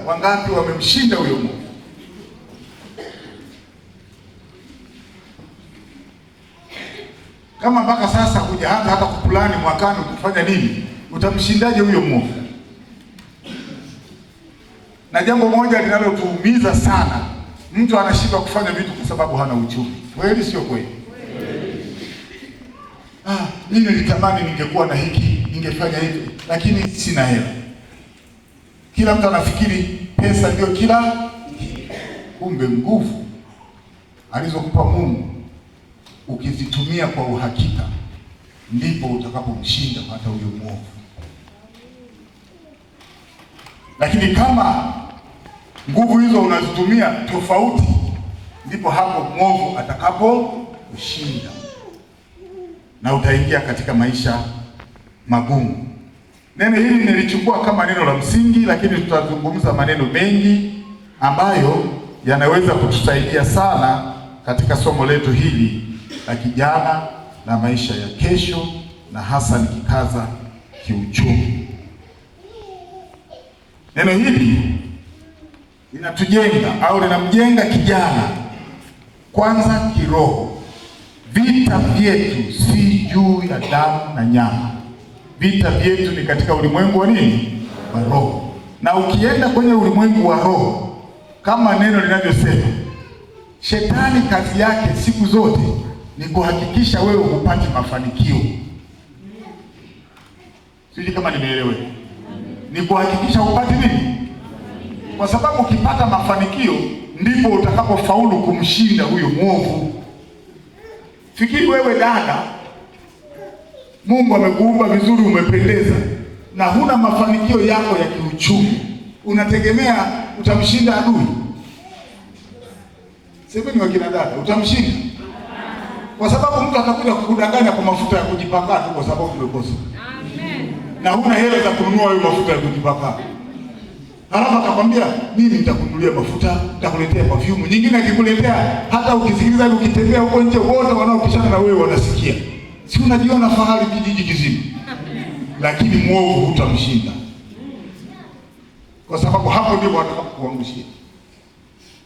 Wangapi wamemshinda huyo Mungu? Kama mpaka sasa hujaanza hata kupulani mwakani utafanya nini, utamshindaje huyo Mungu? Na jambo moja linalotuumiza sana, mtu anashindwa kufanya vitu kwa sababu hana uchumi. Kweli sio kweli? Mimi nilitamani ningekuwa na hiki, ningefanya hivi, lakini sina hela. Kila mtu anafikiri pesa ndio kila. Kumbe nguvu alizokupa Mungu ukizitumia kwa uhakika ndipo utakapomshinda hata huyo mwovu. Lakini kama nguvu hizo unazitumia tofauti, ndipo hapo mwovu atakaposhinda na utaingia katika maisha magumu. Neno hili nilichukua kama neno la msingi, lakini tutazungumza maneno mengi ambayo yanaweza kutusaidia sana katika somo letu hili la kijana na maisha ya kesho, na hasa nikikaza kiuchumi. Neno hili linatujenga au linamjenga kijana kwanza kiroho. Vita vyetu si juu ya damu na nyama. Vita vyetu ni katika ulimwengu wa nini? Wa roho. Na ukienda kwenye ulimwengu wa roho, kama neno linavyosema, shetani kazi yake siku zote ni kuhakikisha wewe hupati mafanikio. Sijui kama nimeelewa. Ni kuhakikisha hupati nini? Kwa sababu ukipata mafanikio ndipo utakapofaulu kumshinda huyo mwovu. Fikiri wewe dada, Mungu amekuumba vizuri, umependeza, na huna mafanikio yako ya kiuchumi, unategemea utamshinda adui? Semeni wakina dada, utamshinda? Kwa sababu mtu atakuja kukudanganya kwa mafuta ya kujipaka tu kwa sababu umekosa. Amen. Na huna hela za kununua hayo mafuta ya kujipaka. Halafu atakwambia mimi nitakununulia mafuta, nitakuletea perfume. Nyingine akikuletea, hata ukisikiliza ukitembea huko nje, wote wanaopishana na wewe wanasikia. Si unajiona fahari kijiji kizima. Lakini mwovu hutamshinda. Kwa sababu hapo ndipo atakapokuangushia.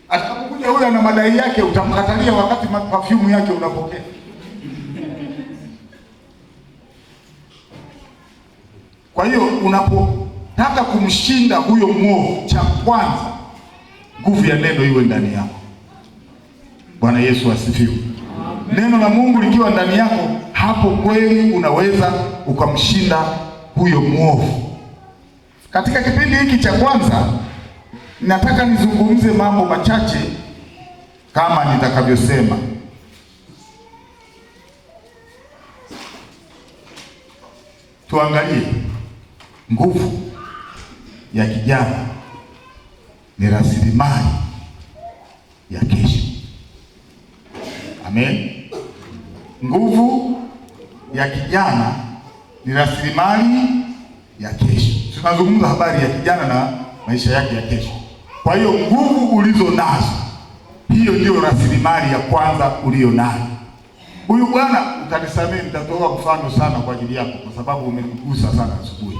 Atakapokuja huyo na madai yake, utamkatalia wakati perfume yake unapokea. Kwa hiyo unapotaka kumshinda huyo mwovu, cha kwanza nguvu ya neno iwe ndani yako. Bwana Yesu asifiwe. Neno la Mungu likiwa ndani yako, hapo kweli unaweza ukamshinda huyo mwovu. Katika kipindi hiki cha kwanza, nataka nizungumze mambo machache kama nitakavyosema. Tuangalie nguvu ya kijana ni rasilimali ya kesho. Amen. Nguvu ya kijana ni rasilimali ya kesho. Tunazungumza habari ya kijana na maisha yake ya kesho. Kwa hiyo nguvu ulizo nazo, hiyo ndio rasilimali ya kwanza ulio nayo. Huyu bwana, utanisamehe, nitatoa mfano sana kwa ajili yako kwa sababu umenigusa sana asubuhi.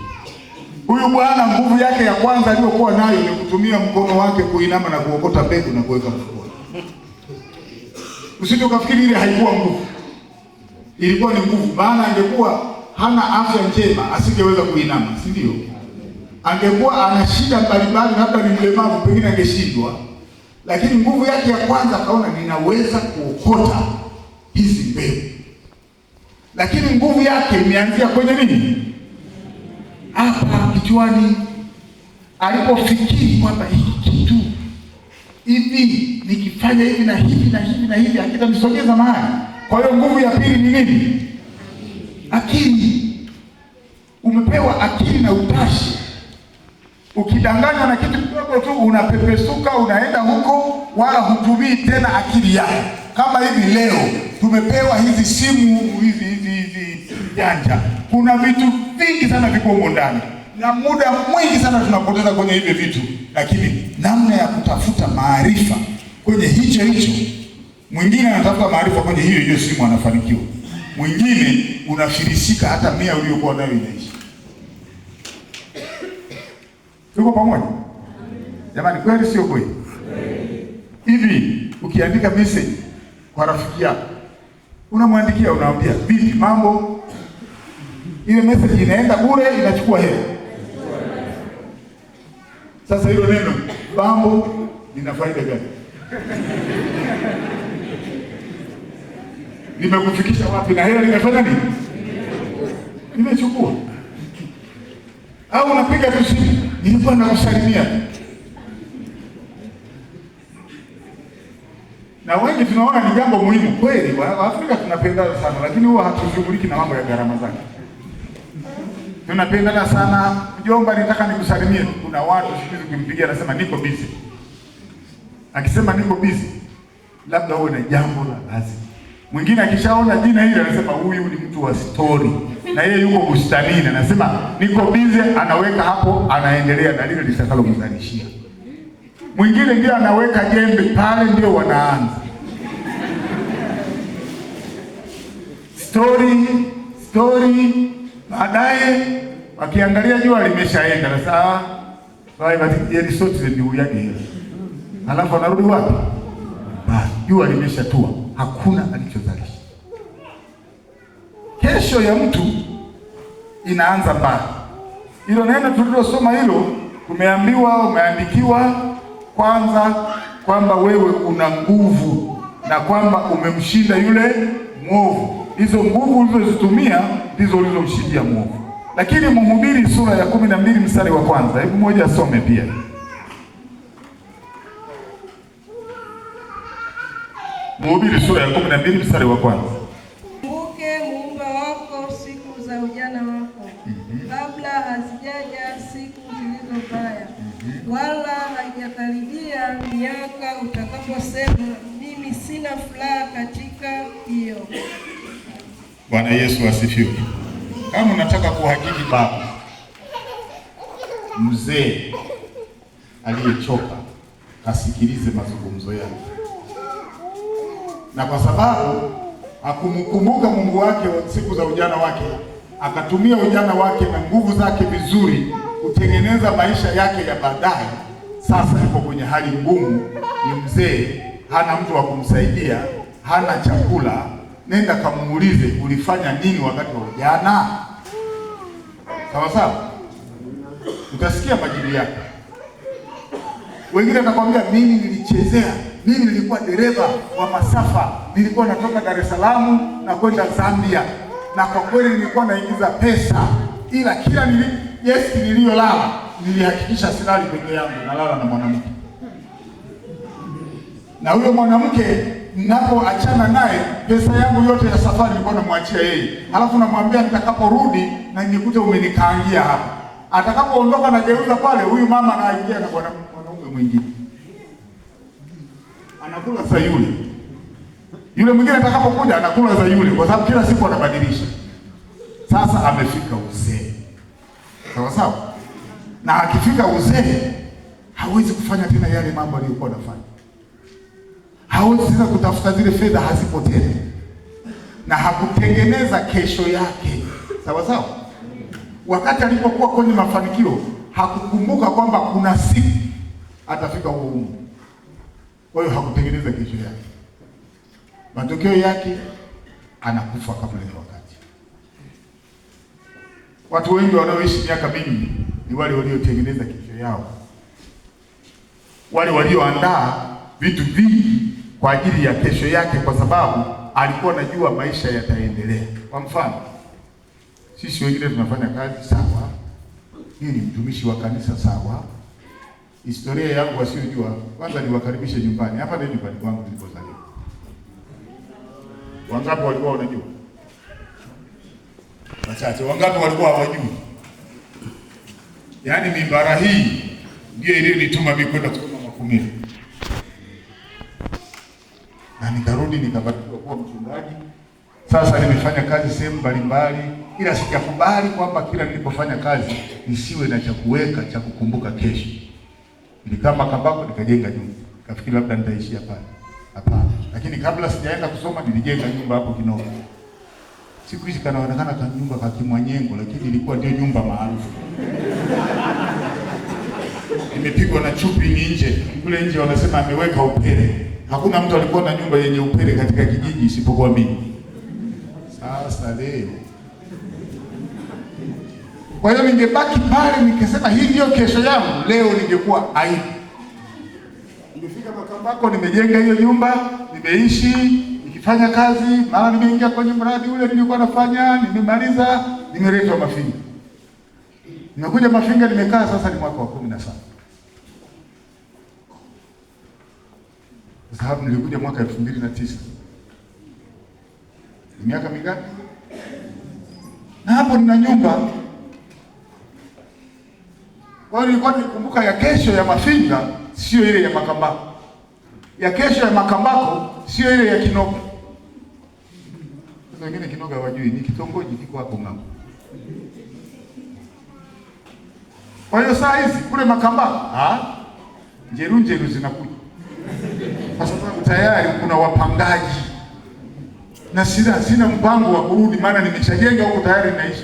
Huyu bwana, nguvu yake ya kwanza aliyokuwa nayo ni kutumia mkono wake kuinama na kuokota mbegu na kuweka mfukoni. Usije ukafikiri ile haikuwa nguvu. Ilikuwa ni nguvu, maana angekuwa hana afya njema asingeweza kuinama, si ndio? Angekuwa ana shida mbalimbali, labda ni mlemavu, pengine angeshindwa. Lakini nguvu yake ya kwanza akaona, ninaweza kuokota hizi mbegu. Lakini nguvu yake imeanzia kwenye nini? Hapa kichwani. Alipofikiri kwamba hiki kitu hivi nikifanya hivi na hivi na hivi na hivi hakitanisogeza mahali. Kwa hiyo nguvu ya pili ni nini? Akili. Umepewa akili na utashi. Ukidanganywa na kitu kidogo tu unapepesuka, unaenda huko, wala hutumii tena akili yako. Kama hivi leo tumepewa hizi simu hizi janja, kuna vitu vingi sana viko huko ndani, na muda mwingi sana tunapoteza kwenye hivi vitu. Lakini namna ya kutafuta maarifa kwenye hicho, mwingine anatafuta maarifa kwenye hiyo simu anafanikiwa, mwingine unafilisika hata 100 uliyokuwa nayo inaisha. Tuko pamoja? Jamani, kweli sio kweli? Hivi ukiandika message kwa rafiki yako, unamwandikia unamwambia vipi mambo, ile message inaenda bure, inachukua hela. Sasa hilo neno mambo lina faida gani? Limekufikisha wapi na hela limefanya nini? Nimechukua. Au unapiga tu simu, nilikuwa nakusalimia. Na wengi tunaona ni jambo muhimu kweli. Afrika tunapendana sana, lakini huwa hatushughuliki na mambo ya gharama zake. Tunapendana sana, mjomba nitaka nikusalimie. Kuna watu siku ukimpigia anasema niko busy. Akisema niko busy, labda uwe na jambo la lazima. Mwingine akishaona jina hili anasema huyu ni mtu wa story. Na yeye yuko bustanini anasema niko busy, anaweka hapo, anaendelea na lile litakalomzalishia. Mwingine ndio anaweka jembe pale, ndio wanaanza story. Baadaye wakiangalia jua limeshaenda na saa wao batijeni sote ndio yake. Alafu anarudi wapi? Jua limeshatua, hakuna alichozalisha. Kesho ya mtu inaanza mbali. Hilo neno tulilosoma hilo, tumeambiwa, umeandikiwa kwanza kwamba wewe una nguvu na kwamba umemshinda yule mwovu. Hizo nguvu ulizozitumia ndizo ulizomshindia mwovu. Lakini Mhubiri sura ya 12 mstari wa kwanza, hebu mmoja asome pia. Mhubiri sura ya 12 mstari wa kwanza. Kumbuke Muumba wako siku za ujana wako, kabla hazijaja siku zilizo mbaya, wala haijakaribia miaka utakaposema mimi sina furaha katika hiyo. Bwana Yesu asifiwe. Kama unataka kuhakiki baba mzee aliyechoka, asikilize mazungumzo yake. Na kwa sababu hakumkumbuka Mungu wake wa siku za ujana wake, akatumia ujana wake na nguvu zake vizuri kutengeneza maisha yake ya baadaye. Sasa yuko kwenye hali ngumu, ni mzee, hana mtu wa kumsaidia, hana chakula. Nenda kamuulize ulifanya nini wakati wa ujana. Sawa sawa, utasikia majibu yake. Wengine atakwambia mimi nilichezea, mimi nilikuwa dereva wa masafa, nilikuwa natoka Dar es Salaam na kwenda Zambia, na kwa kweli nilikuwa naingiza pesa, ila kila niliyolala nilihakikisha silali peke yangu, nalala na mwanamke. Na huyo mwanamke ninapoachana naye, pesa yangu yote ya safari nilikuwa namwachia yeye. Halafu namwambia nitakaporudi na nikute umenikaangia hapa. Atakapoondoka na geuza pale, huyu mama anaingia na mwanaume mwingine. Anakula za yule. Yule mwingine atakapokuja anakula za yule, kwa sababu kila siku anabadilisha. Sasa amefika uzee. Sawa sawa? Na akifika uzee hawezi kufanya tena yale mambo aliyokuwa anafanya. Hawezi tena kutafuta zile fedha, hazipo tena. Na hakutengeneza kesho yake. Sawa sawa? Wakati alipokuwa kwenye mafanikio, hakukumbuka kwamba kuna siku atafika huo umri. Kwa hiyo hakutengeneza kesho yake. Matokeo yake anakufa kabla ya wakati. Watu wengi wanaoishi miaka mingi ni wale waliotengeneza kesho yao, wale walioandaa vitu vingi kwa ajili ya kesho yake, kwa sababu alikuwa anajua maisha yataendelea. Kwa mfano, sisi wengine tunafanya kazi sawa, hii ni mtumishi wa kanisa sawa. Historia yangu wasiojua, kwanza niwakaribishe nyumbani. Hapa ndio nyumbani kwangu nilipozaliwa. Wangapi walikuwa wanajua? Wachache. Wangapi walikuwa hawajui? Yaani mimbara hii ndio iliyonituma mimi kwenda kusoma Makumira. Na nikarudi nikabadilika kuwa mchungaji. Sasa nimefanya kazi sehemu mbalimbali, ila sijakubali kwamba kila nilipofanya kazi nisiwe na cha kuweka cha kukumbuka kesho. Nilikaa Makambako nikajenga nyumba. Kafikiri labda nitaishia pale. Hapana. Lakini kabla sijaenda kusoma nilijenga nyumba hapo Kinoo. Siku hizi kanaonekana kama nyumba ka Kimwanyengo, lakini ilikuwa ndio nyumba maarufu. imepigwa na chupi ni nje. Kule nje wanasema ameweka upele. Hakuna mtu alikuwa na nyumba yenye upele katika kijiji isipokuwa mimi. Sasa leo, kwa hiyo ningebaki pale nikisema hii ndio kesho yangu, leo ningekuwa aibu. Nimefika Makambako, nimejenga hiyo nyumba, nimeishi, nikifanya kazi, mara nimeingia kwenye mradi ule nilikuwa nafanya, nimemaliza, nimeletwa Mafinga. Nimekuja Mafinga, nimekaa sasa ni mwaka wa 17. Kwa sababu nilikuja mwaka 2009. Miaka mingapi? Na hapo nina nyumba. Kwa hiyo nilikuwa nikumbuka ya kesho ya Mafinga sio ile ya Makambako. Ya kesho ya Makambako sio ile ya Kinoga. Wengine Kinoga hawajui, ni kitongoji kiko hapo ng'ambo. Kwa hiyo saa hizi kule Makambako, njeru zinakuja. Kwa sababu tayari kuna wapangaji. Na sina mpango wa kurudi, maana nimeshajenga huko tayari naishi.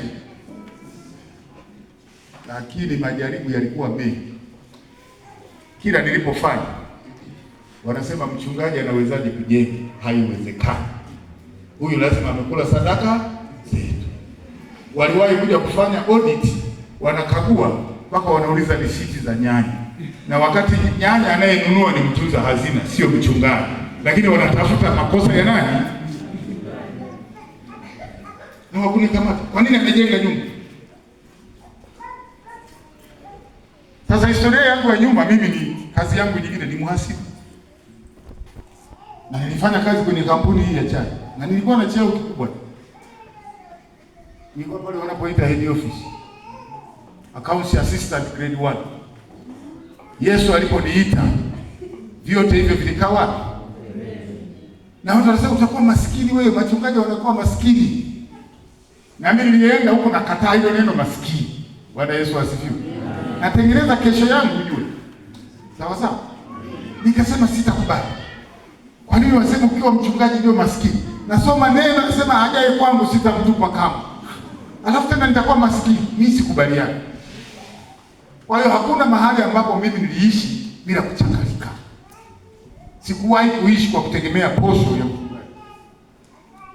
Lakini majaribu yalikuwa mengi. Kila nilipofanya wanasema mchungaji anawezaje kujenga? Haiwezekani. Huyu lazima amekula sadaka zetu. Waliwahi kuja kufanya audit, wanakagua mpaka wanauliza risiti za nyanya. Na wakati nyanya anayenunua ni mtunza hazina, sio mchungaji. Lakini wanatafuta makosa ya nani? Na hakuna kamata. Kwa nini amejenga nyumba? Sasa historia yangu ya nyumba, mimi ni kazi yangu nyingine ni mhasibu. Na nilifanya kazi kwenye kampuni hii ya chai. Na nilikuwa na cheo kikubwa. Nilikuwa pale wanapoita head office. Accounts assistant grade 1. Yesu aliponiita, vyote hivyo vilikaa wapi? Na watu wanasema utakuwa maskini wewe, wachungaji wanakuwa maskini. Na mimi nilienda huko na kataa hilo neno maskini. Bwana Yesu asifiwe. Natengeneza kesho yangu ujue. Sawa sawa? Nikasema sitakubali. Kwa nini wasema ukiwa mchungaji ndio maskini? Nasoma neno nasema hajaye kwangu sitamtupa kama. Alafu tena nitakuwa maskini. Mimi sikubaliani. Kwa hiyo hakuna mahali ambapo mimi niliishi bila kuchakalika. Sikuwahi kuishi kwa kutegemea posho ya mchungaji.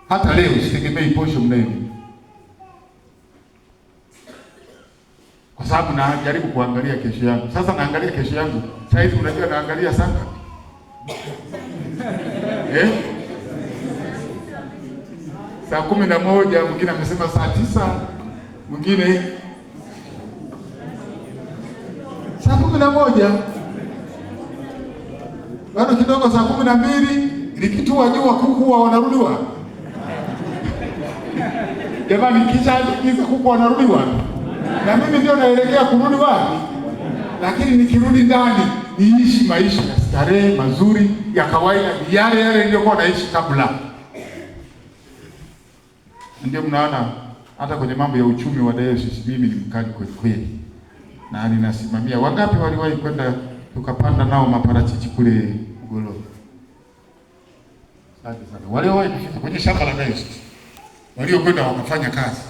Hata leo sitegemei posho mnayo. Kwa sababu najaribu kuangalia kesho yangu. Sasa naangalia kesho yangu. Sasa hivi unajua naangalia sana. Saa 11, mwingine amesema saa 9, mwingine saa 11. Bado kidogo saa 12 likitua jua kuku wanarudiwa. Jamani, kisha kuku wanarudiwa. Na mimi ndio naelekea kurudi wapi? Lakini nikirudi ndani niishi maisha ya starehe mazuri ya kawaida yale niliyokuwa naishi kabla. Ndio mnaona hata kwenye mambo ya uchumi wa diocese mimi ni mkali kweli. Na ninasimamia. Wangapi waliwahi kwenda tukapanda nao maparachichi kule Ugolo? Asante sana. Waliwahi kufika kwenye shamba la diocese. Waliokwenda wakafanya kazi.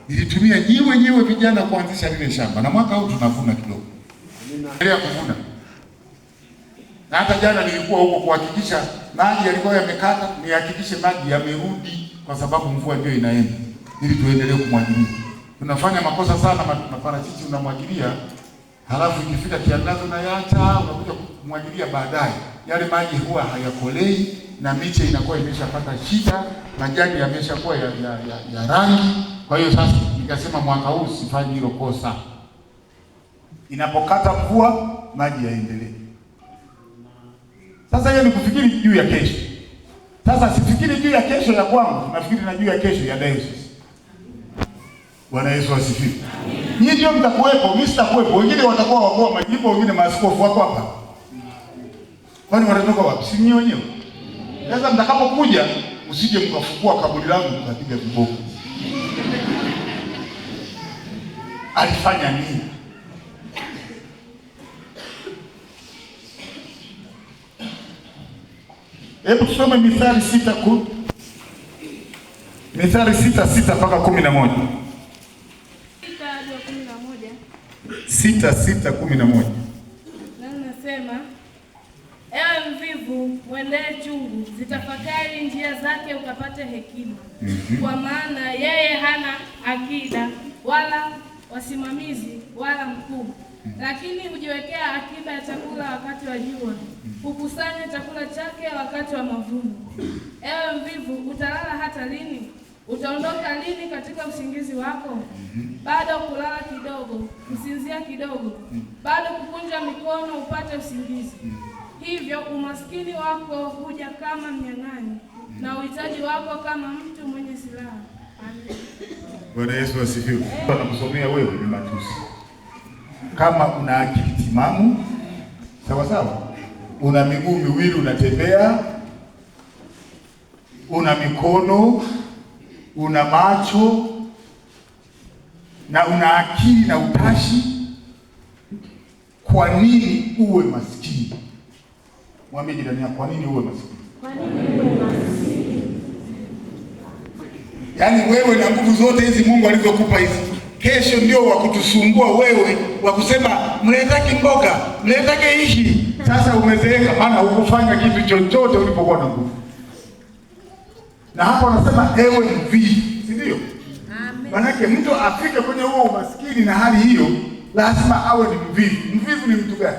Nilitumia nyewe vijana kuanzisha lile shamba. Na mwaka huu tunavuna kidogo. Endelea kuvuna. Na hata jana nilikuwa huko kuhakikisha maji yalikuwa yamekata, nihakikishe maji yamerudi kwa sababu mvua ndio inaenda. Ili tuendelee kumwagilia. Tunafanya makosa sana maparachichi unamwagilia, halafu ikifika kiangazi unayaacha, unakuja kumwagilia baadaye. Yale maji huwa hayakolei na miche inakuwa imeshapata shida, majani yameshakuwa ya rangi. Kwa hiyo sasa nikasema mwaka huu sifanyi hilo kosa. Inapokata mvua maji yaendelee. Sasa hiyo ni kufikiri juu ya kesho. Sasa sifikiri juu ya kesho ya kwangu, nafikiri na juu ya kesho ya diocese. Bwana Yesu asifiwe. Nyinyi ndio mtakuwepo, mimi sitakuwepo. Wengine watakuwa wakuu wa majimbo, wengine maaskofu wako hapa. Kwani wanatoka wapi? Si nyinyi wenyewe. Sasa mtakapokuja usije mkafukua kaburi langu mkapiga viboko. Alifanya nini? Hebu tusome Mithali 6:11 mpaka 11. 6:11. inasema, ewe mvivu, mwendee chungu, zitafakari njia zake ukapate hekima. Kwa maana yeye hana akida wala wasimamizi wala mkuu, lakini hujiwekea akiba ya chakula wakati wa jua, hukusanya chakula chake wakati wa mavuno. Ewe mvivu, utalala hata lini? Utaondoka lini katika usingizi wako? Bado kulala kidogo, kusinzia kidogo, bado kukunja mikono upate usingizi. Hivyo umaskini wako huja kama mnyang'anyi, na uhitaji wako kama mtu mwenye silaha. Amen. Bwana Yesu asifiwe. Nakusomea wewe ni matusi. Kama una akili timamu, sawa sawa, una miguu miwili unatembea, una mikono, una macho na una akili na utashi, kwa nini uwe maskini? Mwambie jirani yako, kwa nini uwe maskini? Kwa nini uwe maskini? Yaani wewe na nguvu zote hizi Mungu alizokupa hizi, kesho ndio wa kutusumbua wewe, wa kusema mletake mboga, mletake hishi. Sasa umezeeka, maana hukufanya kitu chochote ulipokuwa na nguvu. Na hapo anasema ewe mvivu, si ndio? Amen. Manake mtu afike kwenye huo umaskini na hali hiyo, lazima awe ni mvivu. Mvivu ni mtu gani?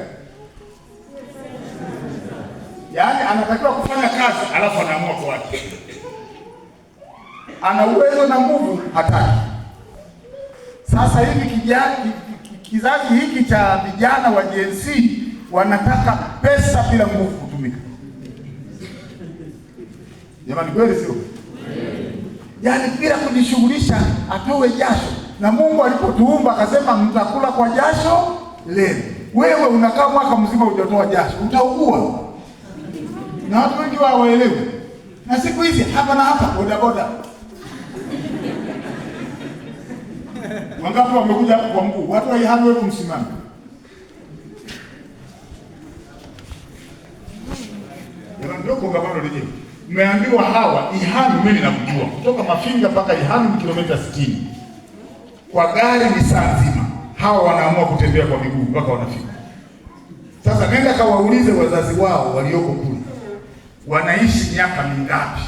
Yaani anatakiwa kufanya kazi alafu anaamua kuacha. Ana uwezo na nguvu hataki. Sasa hivi kizazi hiki cha vijana wa Gen Z wanataka pesa bila nguvu kutumika. Jamani, kweli sio? Yaani bila kujishughulisha atoe jasho. Na Mungu alipotuumba akasema mtakula kwa jasho leo. Wewe unakaa mwaka mzima hujatoa jasho, utaugua. Na watu wengi hawaelewi. Na siku hizi hapa na hapa boda boda. Wangapi wamekuja hapo kwa mguu? Watu wa Ihanu wewe msimame. Jamani, ndio kongamano lenyewe. Mmeambiwa hawa Ihanu, mimi nakujua. Kutoka Mafinga mpaka Ihanu ni kilomita 60. Kwa gari ni saa nzima. Hawa wanaamua kutembea kwa miguu mpaka wanafika. Sasa nenda kawaulize wazazi wao walioko kule. Wanaishi miaka mingapi?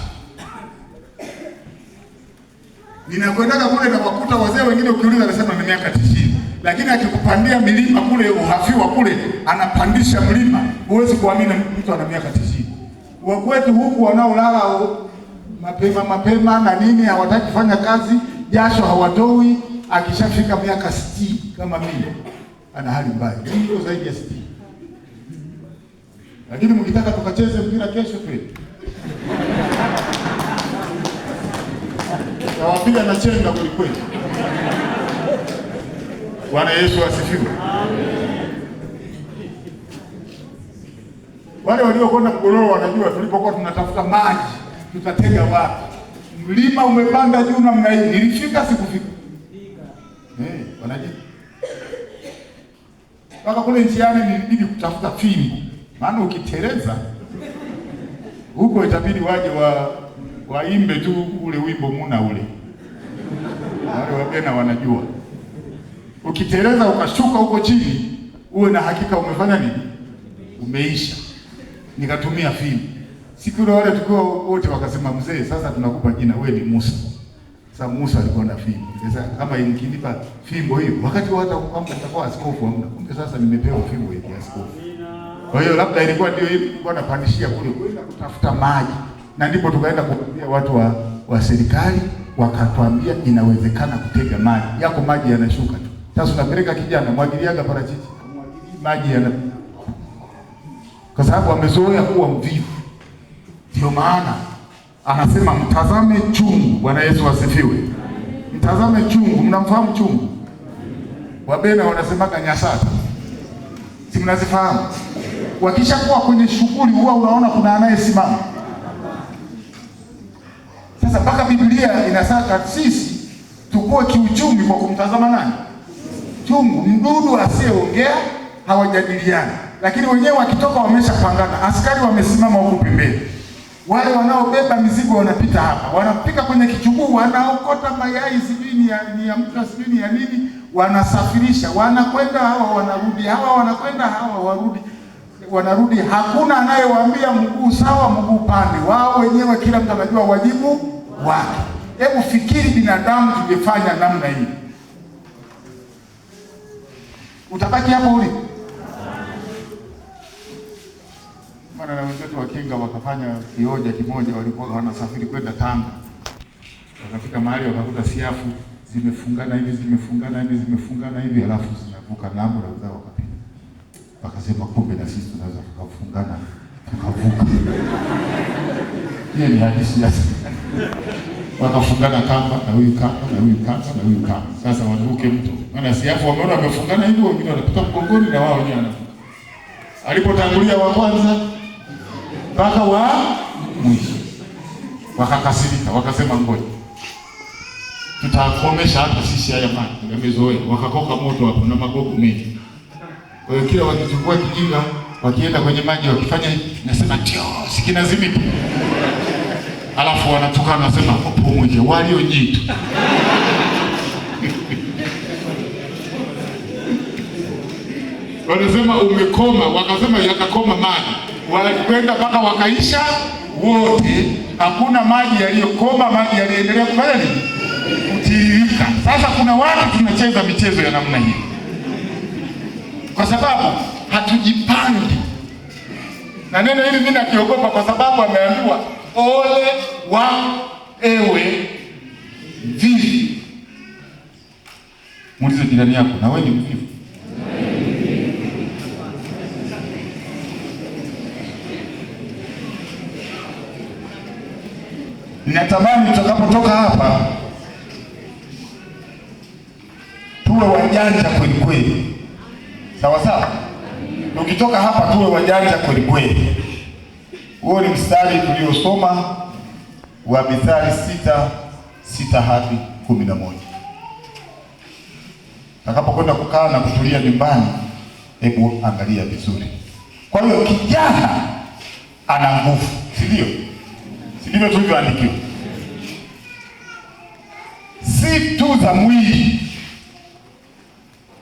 Ninakwenda kule na wakuta wazee wengine ukiuliza wanasema ni miaka 90. Lakini akikupandia milima kule uhafiwa kule, anapandisha mlima, huwezi kuamini mtu ana miaka 90. Wakwetu huku wanaolala mapema na nini, hawataki kufanya kazi, jasho hawatoi, akishafika miaka 60 kama mimi ana hali mbaya. Ndio zaidi ya 60. Lakini mkitaka tukacheze mpira kesho kweli. Tawapiga na chenga kweli kweli. Bwana Yesu asifiwe. Wale waliokwenda Mgololo wanajua tulipokuwa tunatafuta maji tutatega wapi. Mlima umepanda juu namna hii. Nilifika sikufika. Wanajua. Mpaka kule njiani nilibidi kutafuta fimbo. Maana ukiteleza huko itabidi waje waimbe tu ule wimbo muna ule. Wale wageni wanajua. Ukiteleza ukashuka huko chini, uwe na hakika umefanya nini? Umeisha. Nikatumia fimbo. Siku ile wale tukao wote wakasema mzee, sasa tunakupa jina, wewe ni Musa. Sasa Musa alikuwa na fimbo. Sasa kama inginipa fimbo hiyo, wakati hata kwamba nitakuwa askofu hamna. Kumbe sasa nimepewa fimbo ya askofu. Kwa hiyo labda ilikuwa ndio hivi, ilikuwa napandishia kule kwenda kutafuta maji. Na ndipo tukaenda kuambia watu wa serikali, wakatuambia inawezekana kutega maji. Yako maji yanashuka tu. Sasa unapeleka kijana mwagiliaga parachichi, mwagilii maji yana. Kwa sababu amezoea kuwa mvivu. Ndio maana anasema mtazame chungu. Bwana Yesu asifiwe. Mtazame chungu. Mnamfahamu chungu? Wabena wanasemaga nyasata. Si mnazifahamu? Wakishakuwa kwenye shughuli huwa unaona kuna anayesimama. Sasa mpaka Biblia inasaka sisi tukue kiuchumi kwa kumtazama nani? Chungu. Mdudu asiyeongea, hawajadiliani. Lakini wenyewe wakitoka wameshapangana. Askari wamesimama huko pembeni. Wale wanaobeba mizigo wanapita hapa. Wanapika kwenye kichuguu, wanaokota mayai sijui ni ya mtu sijui ya nini, wanasafirisha. Wanakwenda hawa wanarudi, hawa wanakwenda hawa warudi. wanarudi, hakuna anayewaambia mguu sawa mguu pande, wao wenyewe kila mtu anajua wajibu wake. Hebu fikiri binadamu tungefanya namna hii, utabaki hapo uli. Maana na wenzetu wa Kinga wakafanya kioja kimoja, walikuwa wanasafiri kwenda Tanga, wakafika mahali wakakuta siafu zimefungana hivi, alafu zinavuka ng'ambo na wenzao wakapita. Wakasema kumbe na sisi tunaweza tukafungana tukavuka. Hiyo ni hadithi ya wakafungana kamba na huyu kamba na huyu kamba na huyu kamba. Sasa wavuke mto. Maana siafu wameona wamefungana hivyo, wengine wanapita mgongoni na wao wenyewe wanavuka. Alipotangulia wa kwanza mpaka wa mwisho, wakakasirika, wakasema ngoja tutakomesha hata sisi haya maji yamezoea. Wakakoka moto hapo na magogo mengi. Kwa hiyo kila wakichukua kijinga wakienda kwenye maji wakifanya nasema tio sikinazimika. Alafu wanatoka nasema hapo mmoja walio jitu. Wanasema umekoma, wakasema yakakoma maji. Walikwenda mpaka wakaisha wote, hakuna maji yaliyokoma, maji yaliendelea kufanya nini? Kutiririka. Sasa kuna watu tunacheza michezo ya namna hii kwa sababu hatujipangi. Na neno hili mimi nakiogopa kwa sababu ameambiwa ole wa ewe mvivu. Muulize jirani yako, na wewe ni mvivu? Ninatamani tutakapotoka hapa tuwe wajanja kweli kweli. Sawa sawa? Tukitoka hapa tuwe wajanja kweli kweli. Huo ni mstari tuliosoma wa Mithali 6:6 hadi 11. Tutakapokwenda kukaa na kutulia nyumbani, hebu angalia vizuri. Kwa hiyo kijana ana nguvu, si ndio? Si ndivyo tulivyoandikiwa? Si tu za mwili,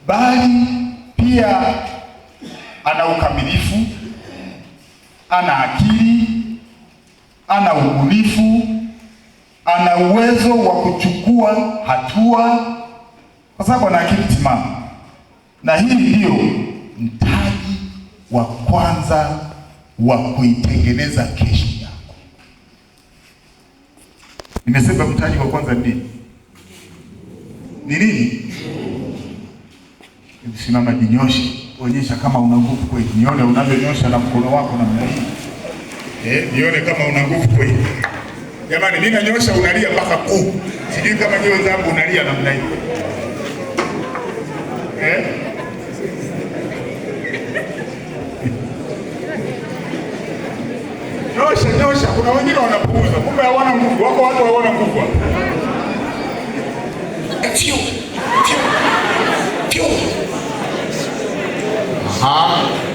bali pia ana ukamilifu, ana akili, ana ubunifu, ana uwezo wa kuchukua hatua kwa sababu ana akili timamu. Na hii ndio mtaji wa kwanza wa kuitengeneza kesho yako. Nimesema mtaji wa kwanza ni nini? Simama, jinyoshe, onyesha kama una nguvu kweli. Nione unavyonyosha na mkono wako namna hii. Nione kama una nguvu kweli. Jamani, mimi nanyosha unalia mpaka kuu. Sijui kama nyinyi wenzangu unalia namna hii. Nyosha. Kuna wengine wanapuuza. Kumbe hawana nguvu. Wako watu hawana nguvu.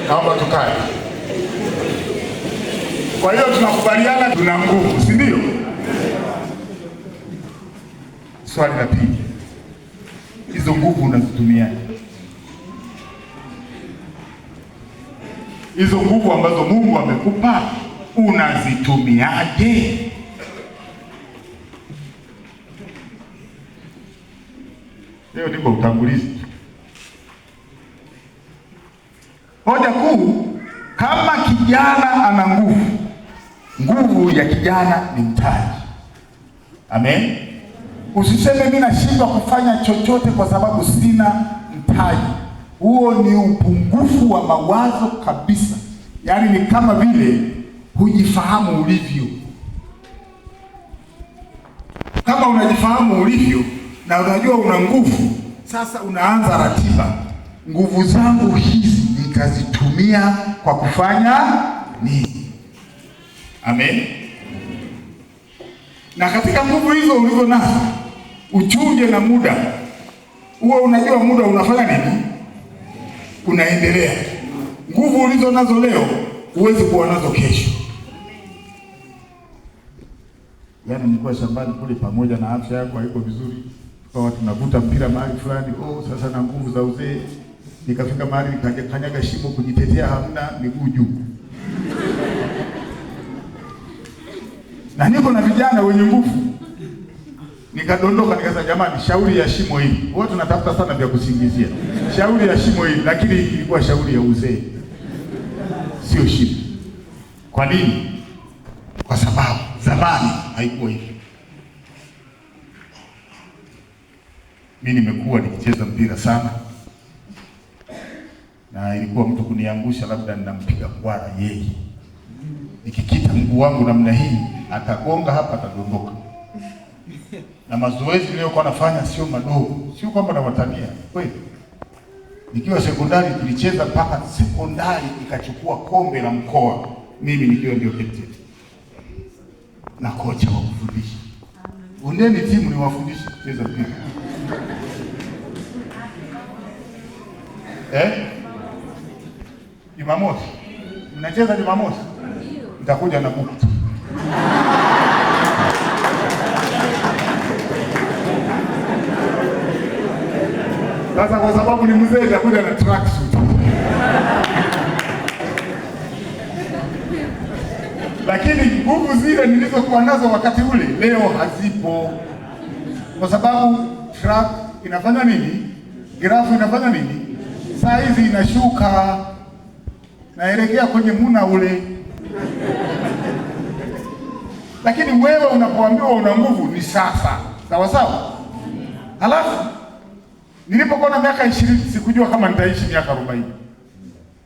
Naomba tukae. Kwa hiyo tunakubaliana tuna nguvu, si ndio? Swali la pili, hizo nguvu unazitumiaje? Hizo nguvu ambazo Mungu amekupa unazitumiaje? Leo ndipo utangulizi. Hoja kuu, kama kijana ana nguvu ya kijana ni mtaji. Amen. Usiseme mimi nashindwa kufanya chochote kwa sababu sina mtaji. Huo ni upungufu wa mawazo kabisa. Yaani ni kama vile hujifahamu ulivyo. Kama unajifahamu ulivyo na unajua una nguvu, sasa unaanza ratiba. Nguvu zangu hizi nikazitumia kwa kufanya nini? Amen. Na katika nguvu hizo ulizo nazo, uchunge na muda. Uwe unajua muda unafanya nini? Unaendelea. Nguvu ulizo nazo leo huwezi kuwa nazo kesho. Yaani nilikuwa shambani kule pamoja na afya yako haiko vizuri. Kwa watu tunavuta mpira mahali fulani, sasa na nguvu za uzee. Nikafika mahali nikakanyaga shimo, kujitetea hamna, miguu juu. Na niko na vijana wenye nguvu. Nikadondoka, nikasema jamani, shauri ya shimo hili. Watu tunatafuta sana vya kusingizia. Shauri ya shimo hili, lakini ilikuwa shauri ya uzee. Sio shimo. Kwa nini? Kwa sababu zamani haikuwa hivyo. Mimi nimekuwa nikicheza mpira sana. Na ilikuwa mtu kuniangusha, labda ninampiga kwara yeye. Nikikita mguu wangu namna hii, atagonga hapa, atadondoka. Na mazoezi niliyokuwa nafanya sio madogo, sio kwamba nawatania kweli. Nikiwa sekondari tulicheza mpaka sekondari ikachukua kombe la mkoa, mimi nikiwa ndio captain na kocha wa kufundisha. Undeni timu ni wafundisha kucheza mpira. Jumamosi mnacheza Jumamosi, nitakuja na buku. Sasa kwa sababu ni mzee, nitakuja na tracksuit. Lakini nguvu zile nilizokuwa nazo wakati ule leo hazipo, kwa sababu track inafanya nini? Grafu inafanya nini? Saa hizi inashuka, naelekea kwenye muna ule. Lakini wewe unapoambiwa una nguvu ni sasa, sawa sawa. Halafu nilipokuwa na miaka 20 sikujua kama nitaishi miaka 40.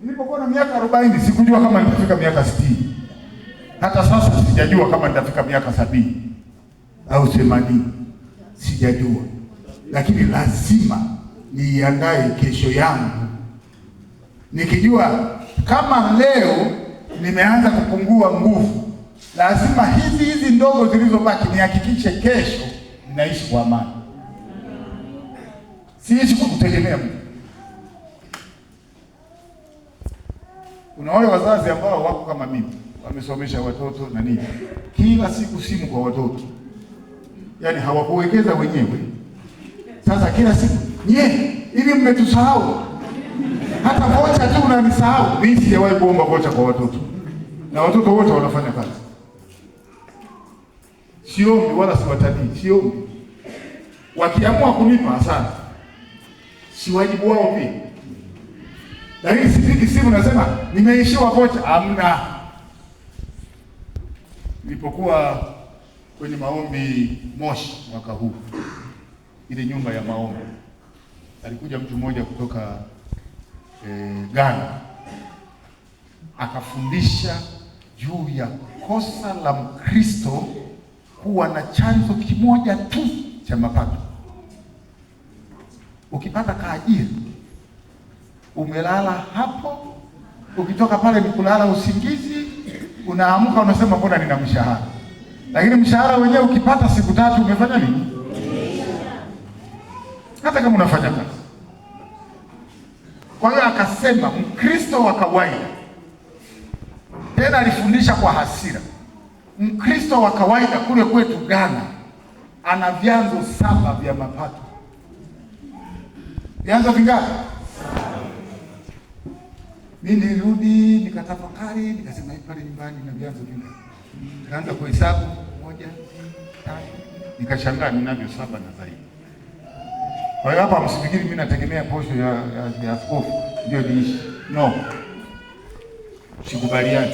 Nilipokuwa na miaka 40 sikujua kama nitafika miaka 60. Hata sasa sijajua kama nitafika miaka 70 au 80. Sijajua. Lakini lazima niandae kesho yangu, nikijua kama leo nimeanza kupungua nguvu, lazima hizi ndogo zilizobaki nihakikishe kesho ninaishi kwa amani. Siishi kwa kutegemea Mungu. Kuna wale wazazi ambao wako kama mimi, wamesomesha watoto na nini, kila siku simu kwa watoto, yaani hawakuwekeza wenyewe. Sasa kila siku hivi mmetusahau, hata vocha tu unanisahau. Mimi sijawahi kuomba vocha kwa watoto, na watoto wote wanafanya kazi. Siombi wala siwatanii, siombi. Wakiamua kunipa asante, si wajibu wao pia. Lakini sipigi simu nasema nimeishiwa vocha, hamna. Nilipokuwa kwenye maombi Moshi mwaka huu, ile nyumba ya maombi, alikuja mtu mmoja kutoka Ghana, akafundisha juu ya kosa la Mkristo kuwa na chanzo kimoja tu cha mapato. Ukipata kaajira, umelala hapo, ukitoka pale ni kulala usingizi, unaamka unasema mbona nina mshahara. Lakini mshahara wenyewe ukipata siku 3 umefanya nini? Hata kama unafanya kazi. Kwa hiyo akasema Mkristo wa kawaida, tena alifundisha kwa hasira, Mkristo wa kawaida kule kwetu Ghana ana vyanzo 7 vya mapato. Vyanzo vingapi? Mimi nilirudi nikatafakari, nikasema pale nyumbani na vyanzo vingapi? Nikaanza kuhesabu 1, 2, 3, nikashangaa ninavyo 7 na zaidi. Kwa hiyo hapa msifikiri mimi nategemea posho ya askofu ndio niishi. No. Sikubaliani.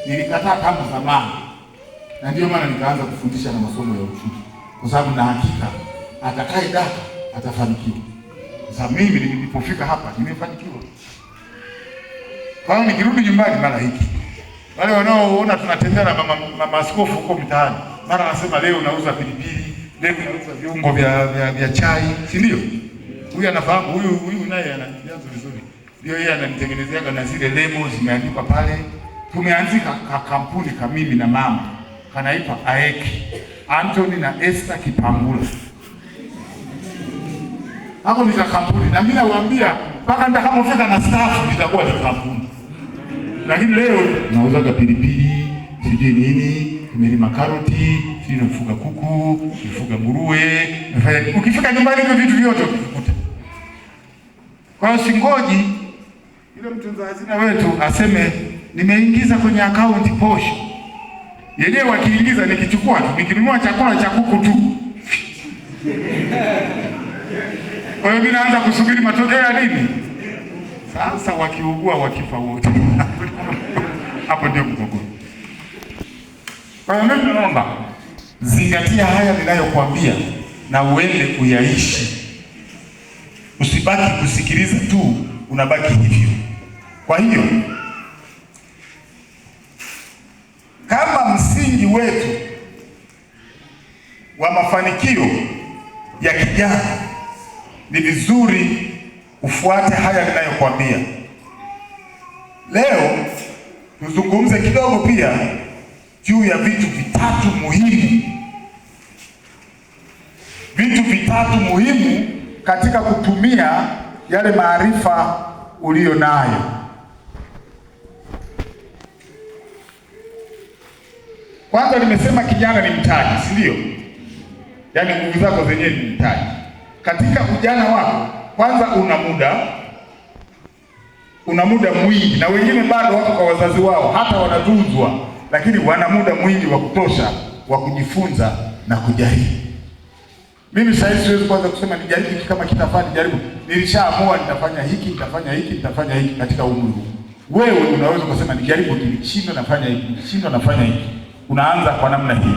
Nilikataa tangu zamani. Na ndio maana nikaanza kufundisha na masomo ya uchumi. Kwa sababu na hakika atakaye daka atafanikiwa. Sasa mimi nilipofika hapa nimefanikiwa. Kwa hiyo nikirudi nyumbani mara hiki, wale wanaoona tunatembea na mama askofu huko mtaani, mara anasema leo nauza pilipili, leo nauza viungo vya chai, si ndio? Huyu anafahamu, huyu naye ana vyanzo vizuri. Ndio yeye ananitengenezeaga na zile lemo zimeandikwa pale. Tumeanzika kampuni kama mimi na mama, kanaitwa Aeki, Anthony na Esther Kipangula. Hapo ni kampuni, na mimi nawaambia mpaka nitakapofika na staff nitakuwa ni kampuni. Lakini leo nauza pilipili, sijui nini, nimelima karoti, sijui nafuga kuku, nafuga nguruwe, nafanya. Ukifika nyumbani hivyo vitu vyote ukikuta. Kwa hiyo singoji yule mtunza hazina wetu aseme nimeingiza kwenye akaunti posho. Yenyewe wakiingiza nikichukua tu, nikinunua chakula cha kuku tu. Kwa hiyo mimi naanza kusubiri matokeo ya nini? Sasa wakiugua wakifa wote. Hapo ndio mgogoro. Kwa hiyo mimi naomba zingatia haya ninayokuambia na uende kuyaishi. Usibaki kusikiliza tu, unabaki hivyo. Kwa hiyo kama msingi wetu wa mafanikio ya kijana, ni vizuri ufuate haya ninayokuambia. Leo tuzungumze kidogo pia juu ya vitu vitatu muhimu. Vitu vitatu muhimu katika kutumia yale maarifa uliyo nayo. Kwanza nimesema kijana ni mtaji, si ndio? Yaani nguvu zako zenyewe ni mtaji. Katika ujana wako, kwanza una muda mwingi, na wengine bado wako kwa wazazi wao, hata wanatuzwa, lakini wana muda mwingi wa kutosha wa kujifunza na kujaribu. Mimi sasa siwezi kwanza kusema nijaribu hiki kama kitafanya nijaribu. Nilishaamua nitafanya hiki, nitafanya hiki, nitafanya hiki katika umri huu. Wewe unaweza kusema nijaribu, nikishindwa nafanya hiki, nikishindwa nafanya hiki. Unaanza kwa namna hii.